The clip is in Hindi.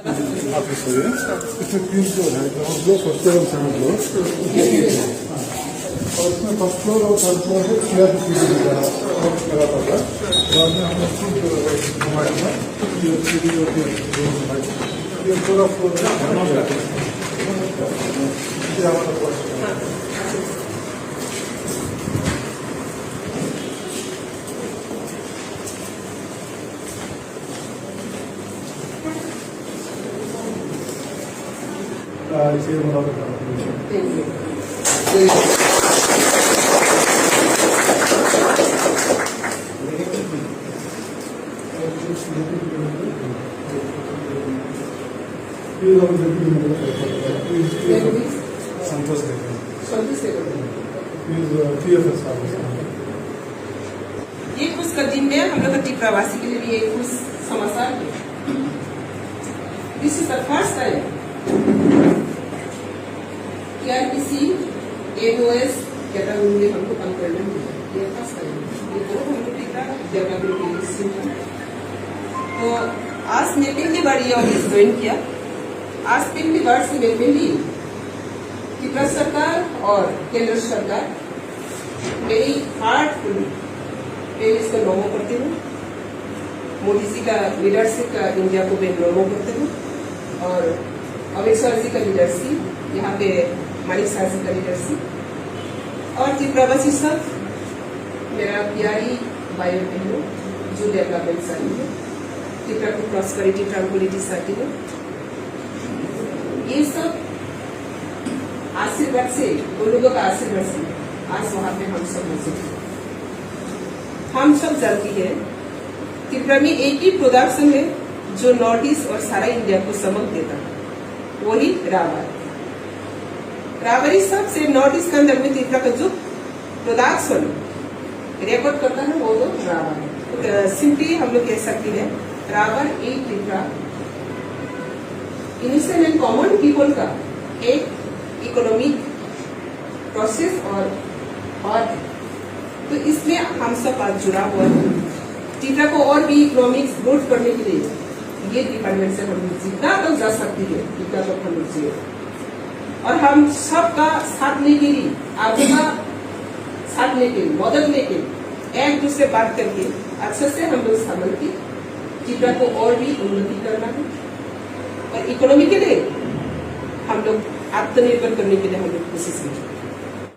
ऑफिस है इसमें 3 फ्लोर है, ग्राउंड फ्लोर, फर्स्ट फ्लोर और सेकंड फ्लोर। और इसमें फर्स्ट फ्लोर और थर्ड फ्लोर है स्लैब की लगा पड़ा। बाद में हमने खुद घुमाया ये सीढ़ी होती है, ये पूरा फ्लोर है इसे बराबर संतोष ये कुछ कदीम में हम लोग का प्रवासी के लिए भी एक कुछ समाचार है। This is the first time KRPC AOS category में हमको काम करना है। ये फर्स्ट टाइम ये तो हमको टीका डेवलपमेंट के लिए। तो आज मैं पहली बार ये ऑफिस ज्वाइन किया। आज पहली बार से मैं पहली त्रिपुरा सरकार और केंद्र सरकार मेरी हार्टफुल मैं इसको नमो करती हूँ। मोदी जी का लीडरशिप का इंडिया को मैं नमो करती हूँ और अमित शाह जी का लीडरशिप, यहाँ पे मानिक शाह जी का लीडरशिप और त्रिपुरावासी सब मेरा प्यारी भाई बहनों जो डेवलपमेंट चाहती है, त्रिपुरा को प्रॉस्पेरिटी ट्रांक्विलिटी चाहती है, ये सब आशीर्वाद से, उन लोगों का आशीर्वाद से आज वहां पे हम सब मौजूद हैं। हम सब जानती है त्रिपुरा में एक ही प्रोडक्शन है जो नॉर्थ ईस्ट और सारा इंडिया को चमक देता है, वही रावर। रावर ही सबसे नॉर्थ ईस्ट के अंदर में त्रिपुरा का जो प्रोडक्शन रिकॉर्ड करता है वो तो रावर है। सिंपली हम लोग कह सकते हैं रावर एक Tripura initial and common people का एक इकोनॉमिक प्रोसेस और तो इसमें हम सब आज जुड़ा हुआ है। त्रिपुरा को और भी इकोनॉमिक्स ग्रोथ करने के लिए ये डिपार्टमेंट से हम जितना तक जा सकती है उतना तक हम लोग और हम सबका साथ लेके ही आपका साथ लेके मदद लेके एक दूसरे बात करके अच्छे से हम लोग समझ के त्रिपुरा को और भी उन्नति करना है और इकोनॉमी के लिए हम लोग आत्मनिर्भर करने के लिए हम लोग कोशिश करें।